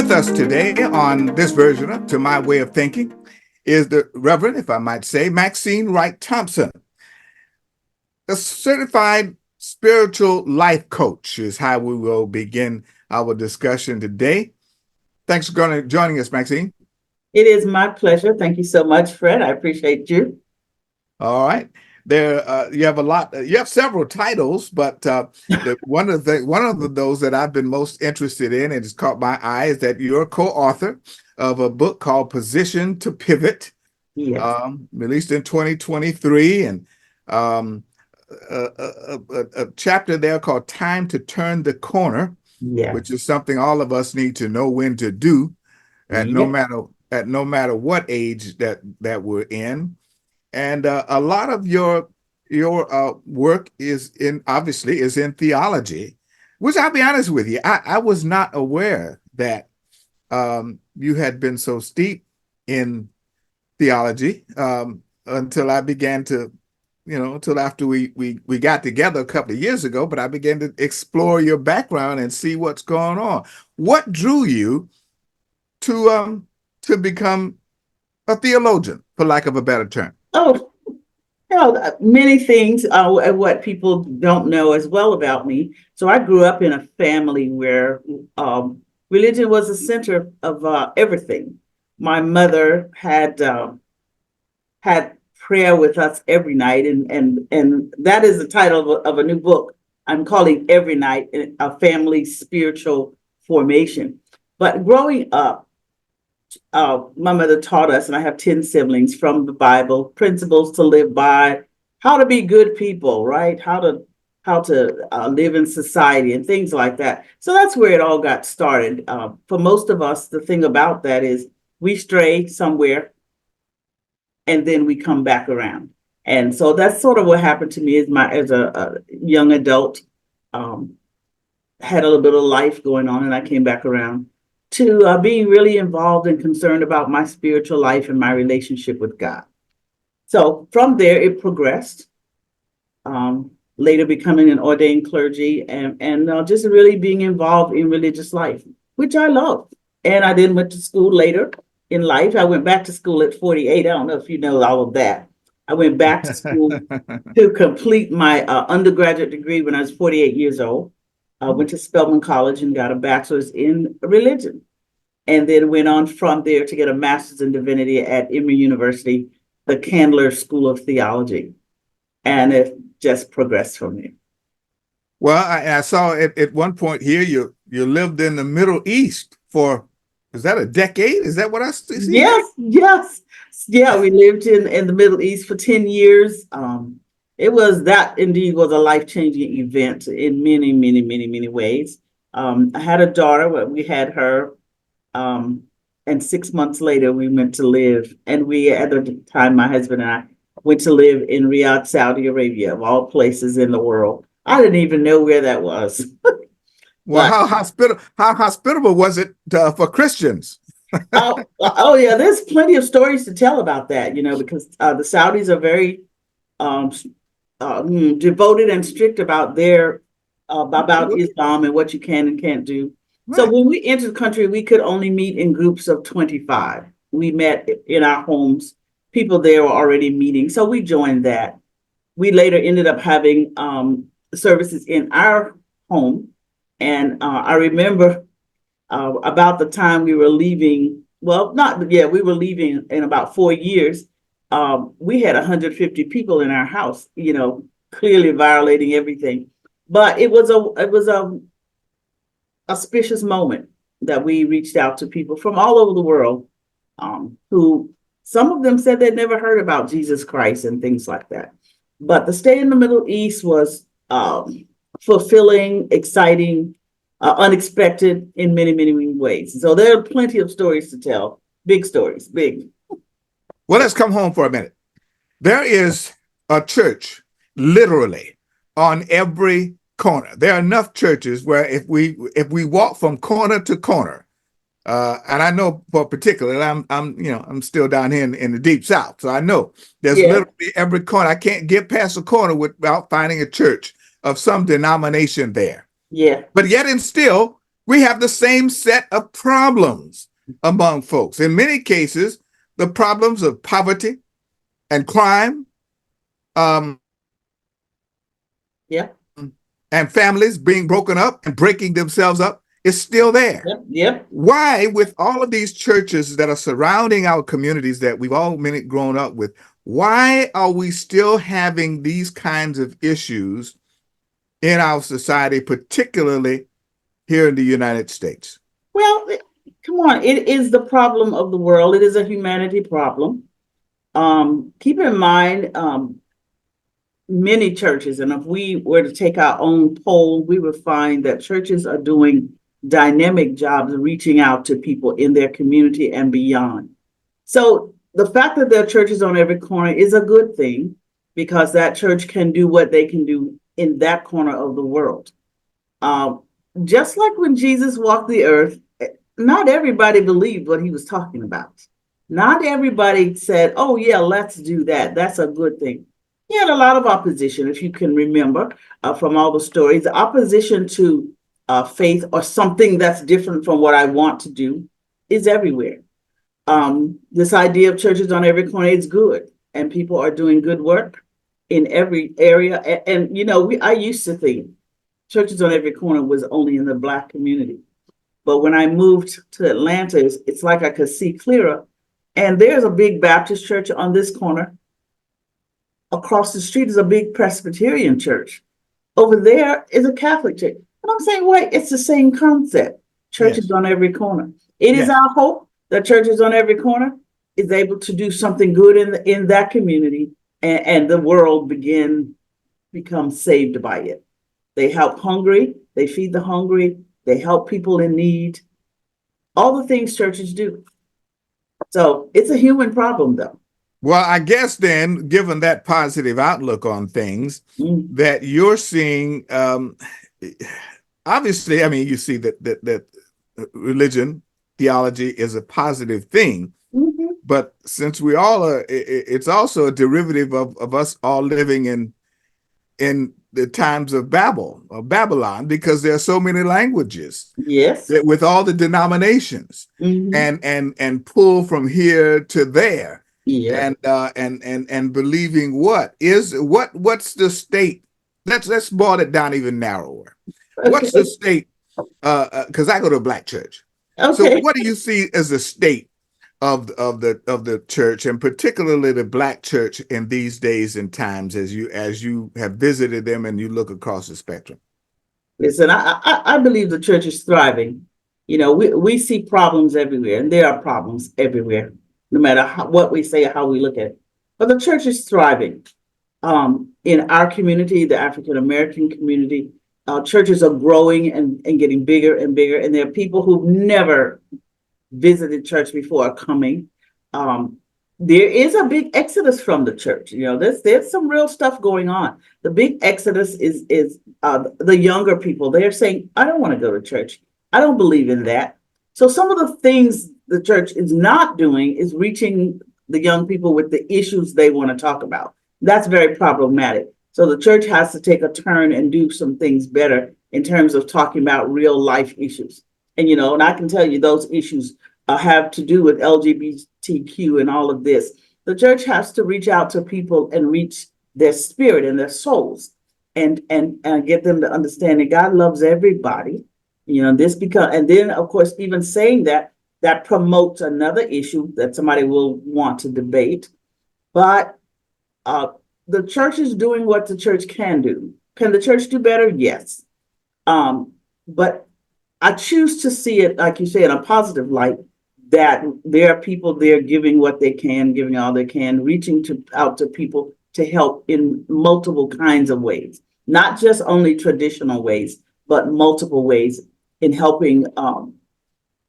With us today on this version of To My Way of Thinking is the Reverend, if I might say, Maxine Wright Thompson, a certified spiritual life coach is how we will begin our discussion today. Thanks for joining us, Maxine. It is my pleasure. Thank you so much, Fred. I appreciate you. All right. You have a lot. You have several titles, but one of those that I've been most interested in and has caught my eye is that you're a co-author of a book called Position to Pivot, Yes. released in 2023, and a chapter there called Time to Turn the Corner, Yes. which is something all of us need to know when to do, at no matter what age that we're in. And a lot of your work is in theology, which I'll be honest with you, I was not aware that you had been so steep in theology until I began to, until after we got together a couple of years ago. But I began to explore your background and see what's going on. What drew you to become a theologian, for lack of a better term? Oh, many things, what people don't know as well about me. So I grew up in a family where religion was the center of everything. My mother had prayer with us every night, and that is the title of a new book I'm calling Every Night, a Family Spiritual Formation. But growing up, my mother taught us, and I have 10 siblings, from the Bible, principles to live by, how to be good people, right? How to live in society and things like that. So that's where it all got started. For most of us, the thing about that is we stray somewhere and then we come back around. And so that's sort of what happened to me as a young adult. Had a little bit of life going on, and I came back around to being really involved and concerned about my spiritual life and my relationship with God. So from there, it progressed, later becoming an ordained clergy and just really being involved in religious life, which I love. And I then went to school later in life. I went back to school at 48. I don't know if you know all of that. I went back to school to complete my undergraduate degree when I was 48 years old. I went to Spelman College and got a bachelor's in religion, and then went on from there to get a master's in divinity at Emory University, the Candler School of Theology. And it just progressed from there. Well, I saw at one point here you lived in the Middle East for, is that a decade? Is that what I see? Yes. Yeah, we lived in the Middle East for 10 years. That indeed was a life-changing event in many, many, many, many ways. I had a daughter. We had her, and 6 months later we went to live. And at the time, my husband and I went to live in Riyadh, Saudi Arabia, of all places in the world. I didn't even know where that was. Well, how hospitable was it for Christians? Yeah, there's plenty of stories to tell about that, because the Saudis are very devoted and strict about about Islam and what you can and can't do. Right. So when we entered the country, we could only meet in groups of 25. We met in our homes. People there were already meeting, so we joined that. We later ended up having services in our home, and I remember about the time we were leaving. Well, we were leaving in about 4 years. We had 150 people in our house, clearly violating everything. But it was a auspicious moment that we reached out to people from all over the world, who some of them said they'd never heard about Jesus Christ and things like that. But the stay in the Middle East was fulfilling, exciting, unexpected in many, many, many ways. So there are plenty of stories to tell. Big stories, big. Well, let's come home for a minute. There is a church literally on every corner. There are enough churches where if we walk from corner to corner, and I know for particularly, I'm still down here in the deep South, so I know there's literally every corner. I can't get past a corner without finding a church of some denomination there. Yeah. But yet and still, we have the same set of problems among folks. In many cases, the problems of poverty and crime, um, Yep. and families being broken up and breaking themselves up is still there. Yep. Yep. Why, with all of these churches that are surrounding our communities that we've all grown up with, why are we still having these kinds of issues in our society, particularly here in the United States? Well, come on. It is the problem of the world. It is a humanity problem. Keep in mind, many churches, and if we were to take our own poll, we would find that churches are doing dynamic jobs reaching out to people in their community and beyond. So the fact that there are churches on every corner is a good thing, because that church can do what they can do in that corner of the world. Um, just like when Jesus walked the earth, not everybody believed what he was talking about. Not everybody said, oh, yeah, let's do that. That's a good thing. He had a lot of opposition, if you can remember from all the stories. The opposition to faith or something that's different from what I want to do is everywhere. This idea of churches on every corner is good, and people are doing good work in every area. And you know, I used to think churches on every corner was only in the Black community. But when I moved to Atlanta, it's like I could see clearer. And there's a big Baptist church on this corner. Across the street is a big Presbyterian church. Over there is a Catholic church. And I'm saying, wait, it's the same concept. Churches Yes. on every corner. It is Yes. our hope that churches on every corner is able to do something good in that community, and the world become saved by it. They help hungry, they feed the hungry, they help people in need. All the things churches do. So it's a human problem, though. Well, I guess then, given that positive outlook on things, that you're seeing, obviously, I mean, you see that religion, theology is a positive thing, but since we all are, it's also a derivative of us all living in the times of Babylon, because there are so many languages. Yes. With all the denominations, and pull from here to there. Yeah. And believing what's the state? Let's boil it down even narrower. What's the Okay. state? Because I go to a Black church. So Okay. what do you see as the state of the church, and particularly the Black church in these days and times, as you have visited them and you look across the spectrum? Listen, I believe the church is thriving. You know, we see problems everywhere, and there are problems everywhere, no matter what we say or how we look at it. But the church is thriving. In our community, the African American community, churches are growing and getting bigger and bigger, and there are people who've never visited church before are coming. There is a big exodus from the church. You know, there's some real stuff going on. The big exodus is the younger people. They're saying, I don't want to go to church. I don't believe in that. So some of the things the church is not doing is reaching the young people with the issues they want to talk about. That's very problematic. So the church has to take a turn and do some things better in terms of talking about real life issues. And, you know, and I can tell you those issues have to do with LGBTQ and all of this. The church has to reach out to people and reach their spirit and their souls, and get them to understand that God loves everybody. You know, and then of course, even saying that promotes another issue that somebody will want to debate. But the church is doing what the church can do. Can the church do better? Yes. But I choose to see it, like you say, in a positive light, that there are people there giving what they can, giving all they can, reaching out to people to help in multiple kinds of ways, not just only traditional ways, but multiple ways in helping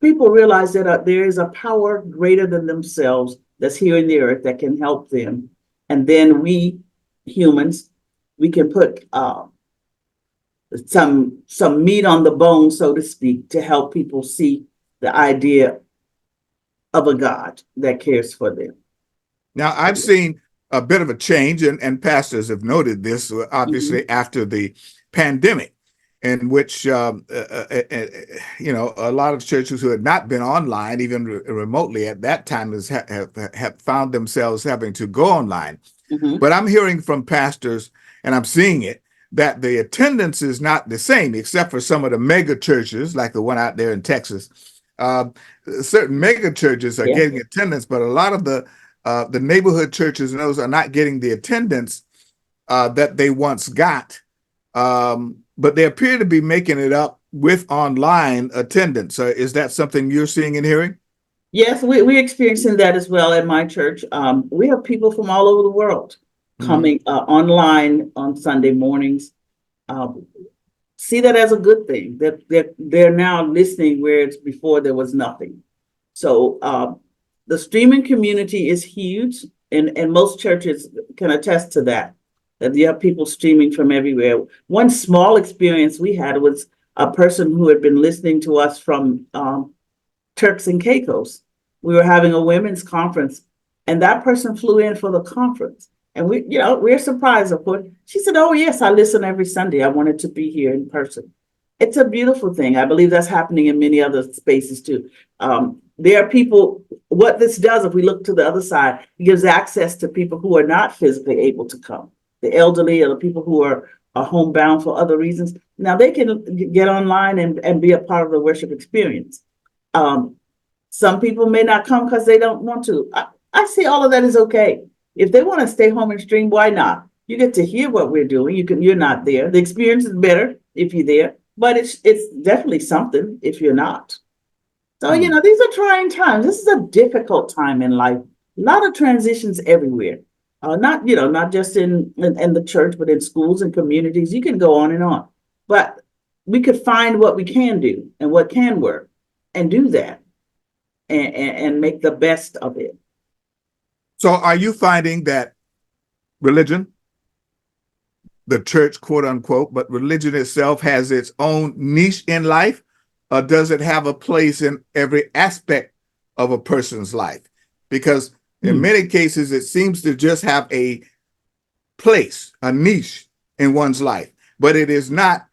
people realize that there is a power greater than themselves that's here in the earth that can help them. And then we humans, we can put some meat on the bone, so to speak, to help people see the idea of a God that cares for them. Now, I've seen a bit of a change, and pastors have noted this, obviously, after the pandemic. in which a lot of churches who had not been online, even remotely at that time, have found themselves having to go online. Mm-hmm. But I'm hearing from pastors, and I'm seeing it, that the attendance is not the same, except for some of the mega churches, like the one out there in Texas. Uh, Certain mega churches are Yeah. getting attendance, but a lot of the neighborhood churches and those are not getting the attendance that they once got. But they appear to be making it up with online attendance. So is that something you're seeing and hearing? Yes, we're experiencing that as well at my church. We have people from all over the world Mm-hmm. coming online on Sunday mornings. Um, See that as a good thing. That they're now listening where it's before there was nothing. So the streaming community is huge, and most churches can attest to that. That you have people streaming from everywhere. One small experience we had was a person who had been listening to us from Turks and Caicos. We were having a women's conference, and that person flew in for the conference. And we're surprised, of course. She said, "Oh, yes, I listen every Sunday. I wanted to be here in person." It's a beautiful thing. I believe that's happening in many other spaces too. There are people, what this does, if we look to the other side, it gives access to people who are not physically able to come, the elderly or the people who are homebound for other reasons. Now they can get online and be a part of the worship experience. Um, some people may not come because they don't want to. I see all of that is okay. If they want to stay home and stream, why not? You get to hear what we're doing. You're not there. The experience is better if you're there, but it's definitely something if you're not. So, Hmm. these are trying times. This is a difficult time in life. A lot of transitions everywhere. Not just in the church, but in schools and communities. You can go on and on. But we could find what we can do and what can work and do that and make the best of it. So are you finding that religion, the church, quote unquote, but religion itself has its own niche in life? Or does it have a place in every aspect of a person's life? Because in Hmm. many cases, it seems to just have a place, a niche in one's life, but it is not,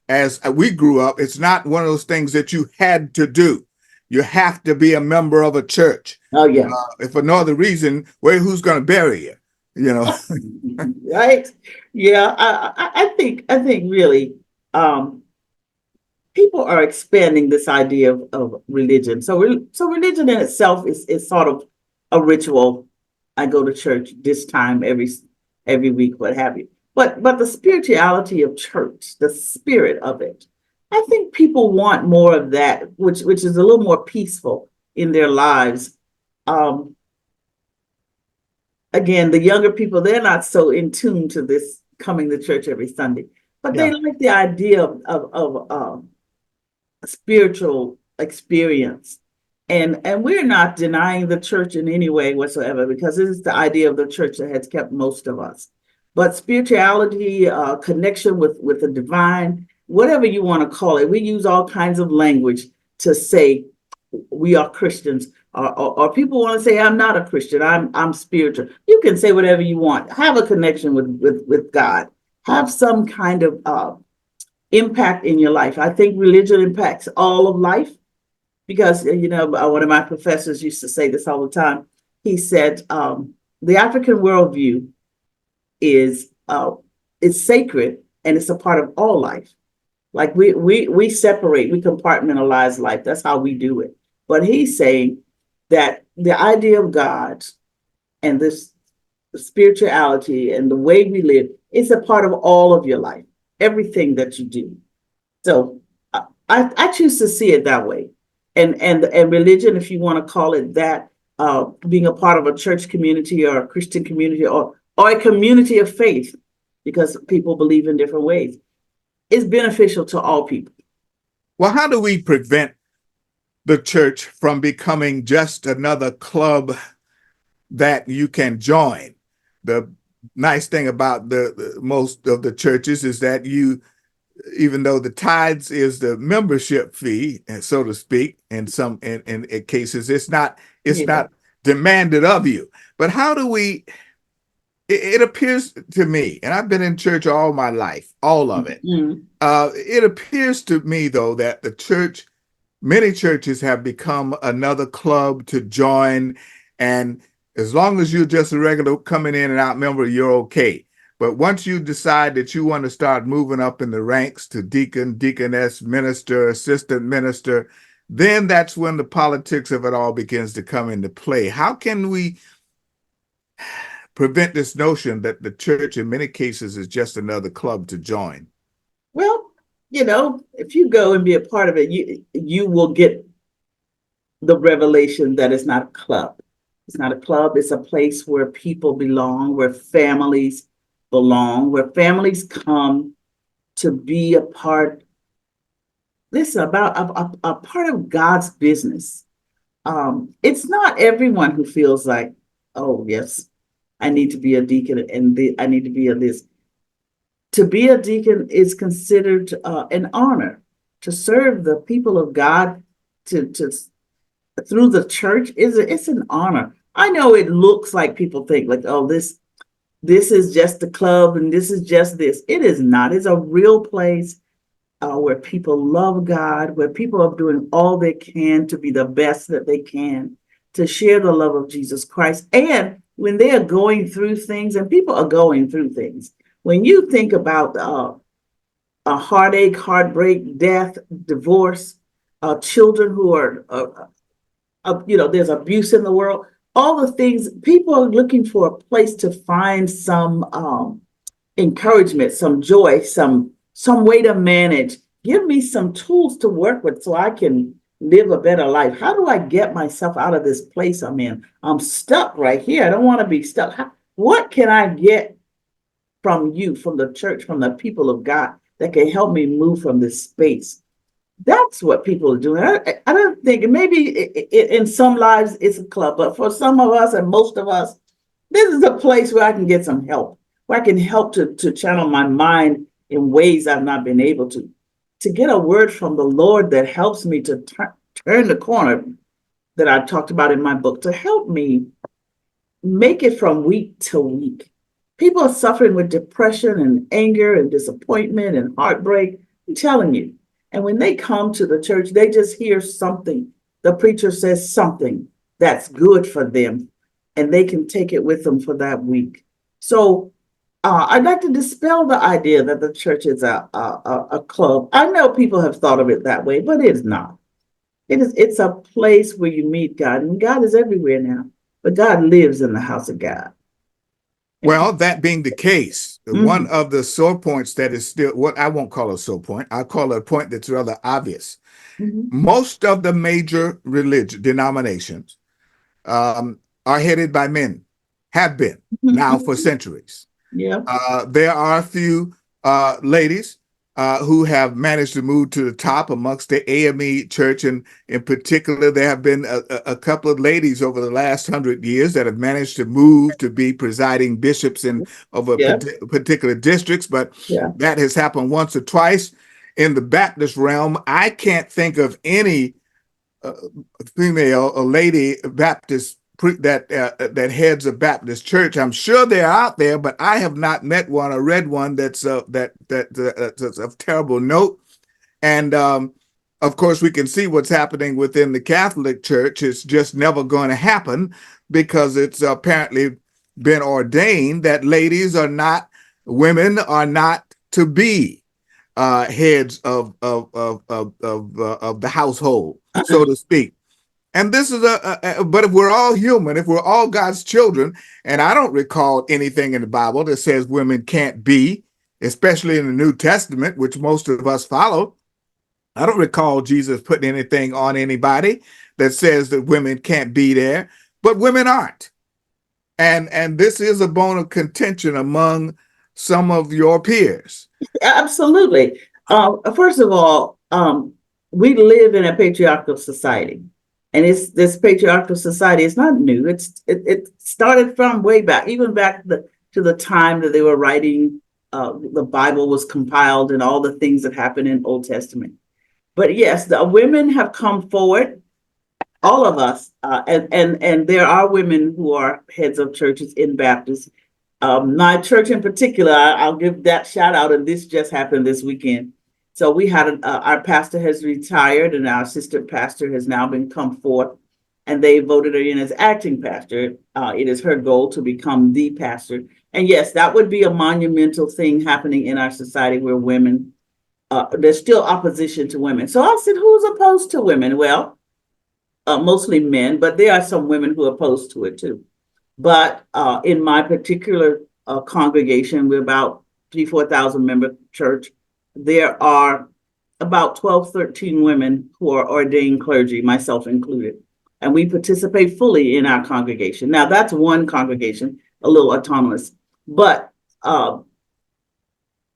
as we grew up, it's not one of those things that you had to do. You have to be a member of a church. Oh yeah. If for no other reason, who's going to bury you? You know. Right. Yeah. I think really um people are expanding this idea of religion. So religion in itself is sort of a ritual. I go to church this time every week, what have you. But the spirituality of church, the spirit of it, I think people want more of that, which is a little more peaceful in their lives. Um, Again, the younger people, they're not so in tune to this coming to church every Sunday, but they Yeah. like the idea of spiritual experience. And we're not denying the church in any way whatsoever, because it is the idea of the church that has kept most of us. But spirituality, connection with the divine, whatever you want to call it, we use all kinds of language to say we are Christians. Or people want to say, "I'm not a Christian. I'm spiritual." You can say whatever you want. Have a connection with God. Have some kind of impact in your life. I think religion impacts all of life because one of my professors used to say this all the time. He said the African worldview is it's sacred and it's a part of all life. Like we separate, we compartmentalize life. That's how we do it. But he's saying that the idea of God and this spirituality and the way we live is a part of all of your life, everything that you do. So I choose to see it that way. And religion, if you want to call it that, being a part of a church community or a Christian community or a community of faith, because people believe in different ways, is beneficial to all people. Well, how do we prevent the church from becoming just another club that you can join? The nice thing about the most of the churches is that even though the tithes is the membership fee, and so to speak, in cases, it's Yeah. not demanded of you. But how do we it appears to me, and I've been in church all my life, all of it. Mm-hmm. It appears to me, though, that many churches have become another club to join. And as long as you're just a regular coming in and out member, you're okay. But once you decide that you want to start moving up in the ranks to deacon, deaconess, minister, assistant minister, then that's when the politics of it all begins to come into play. How can we prevent this notion that the church in many cases is just another club to join? Well, if you go and be a part of it, you will get the revelation that it's not a club. It's not a club. It's a place where people belong, where families belong, where families come to be a part. Listen, about a part of God's business. It's not everyone who feels like, oh yes, I need to be a deacon and I need to be a this. To be a deacon is considered an honor. To serve the people of God, to through the church it's an honor. I know it looks like people think like, oh, this is just the club and this is just this. It is not. It's a real place where people love God, where people are doing all they can to be the best that they can, to share the love of Jesus Christ. And when they are going through things, and people are going through things, when you think about a heartache, heartbreak, death, divorce, children who are, there's abuse in the world, all the things, people are looking for a place to find some encouragement, some joy, some way to manage. Give me some tools to work with so I can live a better life. How do I get myself out of this place I'm in? I'm stuck right here. I don't want to be stuck. What can I get from you, from the church, from the people of God that can help me move from this space? That's what people are doing. I don't think, maybe in some lives it's a club, but for some of us and most of us, this is a place where I can get some help, where I can help to channel my mind in ways I've not been able to get a word from the Lord that helps me to turn the corner that I talked about in my book, to help me make it from week to week. People are suffering with depression and anger and disappointment and heartbreak. I'm telling you. And when they come to the church, they just hear something. The preacher says something that's good for them, and they can take it with them for that week. So I'd like to dispel the idea that the church is a club. I know people have thought of it that way, but it's not. It's a place where you meet God, and God is everywhere now. But God lives in the house of God. Well, that being the case, one Mhm. of the sore points that is still what I won't call a sore point, I call it a point that's rather obvious. Mhm. Most of the major religion denominations are headed by men, have been now for Mhm. centuries. Yeah. There are a few ladies who have managed to move to the top amongst the AME church. And in particular, there have been a couple of ladies over the last 100 years that have managed to move to be presiding bishops in over Yeah. particular districts. But Yeah. that has happened once or twice. In the Baptist realm, I can't think of any uh, female, a lady Baptist that heads a Baptist church. I'm sure they're out there, but I have not met one or read one that's of terrible note. And of course, we can see what's happening within the Catholic Church. It's just never going to happen because it's apparently been ordained that women are not to be heads of the household, so to speak. And this is but if we're all human, if we're all God's children, and I don't recall anything in the Bible that says women can't be, especially in the New Testament, which most of us follow. I don't recall Jesus putting anything on anybody that says that women can't be there, but women aren't. And this is a bone of contention among some of your peers. Absolutely. First of all, we live in a patriarchal society, and it's this patriarchal society is not new. It started from way back, even back to the time that they were writing. The Bible was compiled, and all the things that happened in Old Testament. But yes, the women have come forward. All of us, and there are women who are heads of churches in Baptists. My church in particular, I'll give that shout out, and this just happened this weekend. So we had our pastor has retired, and our assistant pastor has now been come forth, and they voted her in as acting pastor. It is her goal to become the pastor, and yes, that would be a monumental thing happening in our society where women, there's still opposition to women. So I said, who's opposed to women? Well, mostly men, but there are some women who are opposed to it too. But in my particular congregation, we're about 3,000-4,000 member church. There are about 12, 13 women who are ordained clergy, myself included. And we participate fully in our congregation. Now, that's one congregation, a little autonomous. But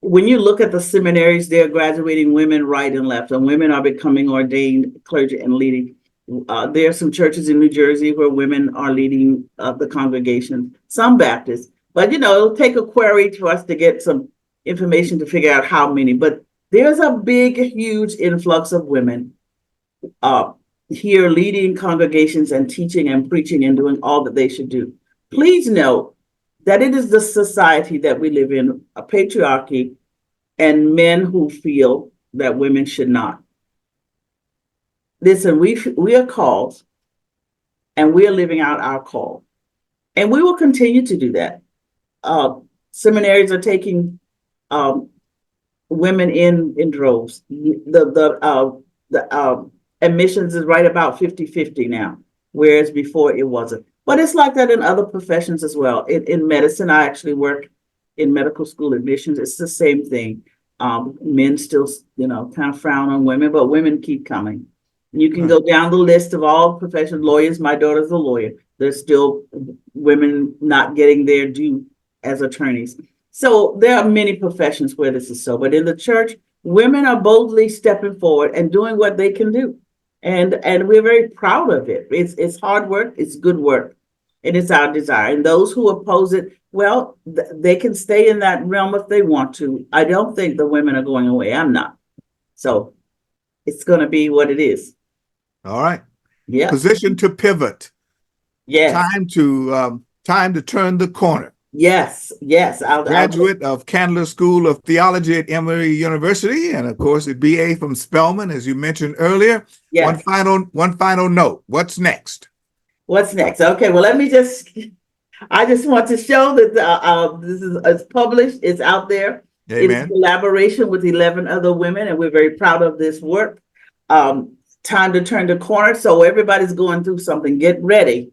when you look at the seminaries, they're graduating women right and left, and women are becoming ordained clergy and leading. There are some churches in New Jersey where women are leading the congregation, some Baptists, but it'll take a query for us to get some information to figure out how many. But there's a big, huge influx of women here leading congregations and teaching and preaching and doing all that they should do. Please know that it is the society that we live in, a patriarchy, and men who feel that women should not. Listen, we are called, and we are living out our call, and we will continue to do that. Seminaries are taking women in droves. The admissions is right about 50-50 now, whereas before it wasn't. But it's like that in other professions as well. In medicine, I actually work in medical school admissions. It's the same thing. Men still, kind of frown on women, but women keep coming. You can go down the list of all professional lawyers. My daughter's a lawyer. There's still women not getting their due as attorneys. So there are many professions where this is so, but in the church, women are boldly stepping forward and doing what they can do. And we're very proud of it. It's hard work, it's good work, and it's our desire. And those who oppose it, well, they can stay in that realm if they want to. I don't think the women are going away. I'm not. So it's going to be what it is. All right. Yeah. Position to pivot. Yes. Time to turn the corner. Yes. Graduate of Candler School of Theology at Emory University, and of course a BA from Spelman, as you mentioned earlier. Yes. One final note. What's next? Okay. Well, I just want to show that this is it's published. It's out there. Amen. It's a collaboration with 11 other women, and we're very proud of this work. Time to turn the corner. So everybody's going through something. Get ready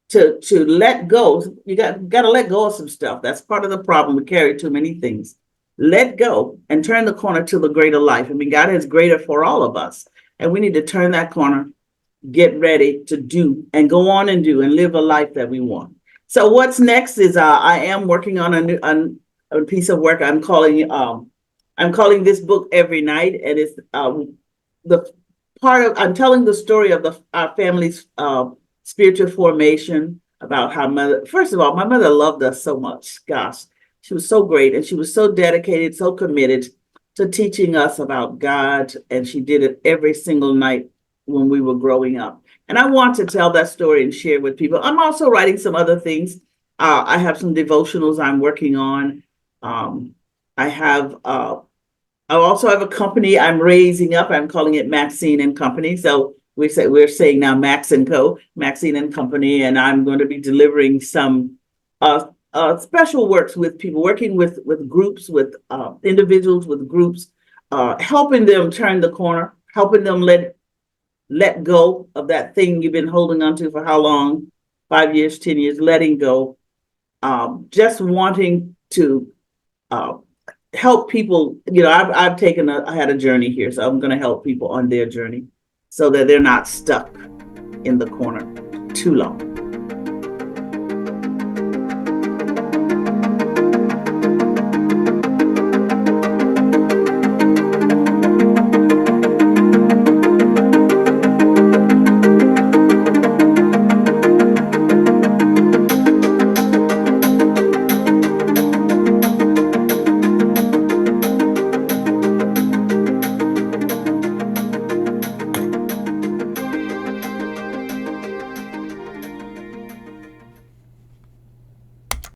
to let go. You got to let go of some stuff. That's part of the problem. We carry too many things. Let go and turn the corner to the greater life. I mean, God is greater for all of us, and we need to turn that corner, get ready to do and go on and do and live a life that we want. So what's next is I am working on a piece of work. I'm calling this book Every Night, and it's I'm telling the story of our family's spiritual formation, about how first of all, my mother loved us so much. Gosh, she was so great, and she was so dedicated, so committed to teaching us about God, and she did it every single night when we were growing up. And I want to tell that story and share with people. I'm also writing some other things. I have some devotionals I'm working on. I also have a company I'm raising up. I'm calling it Maxine and Company. So we're saying now Max and Co, Maxine and Company, and I'm going to be delivering some special works with people, working with groups, with individuals, with groups, helping them turn the corner, helping them let go of that thing you've been holding on to for how long? 5 years, 10 years, letting go. Just wanting to help people. I had a journey here, so I'm going to help people on their journey so that they're not stuck in the corner too long.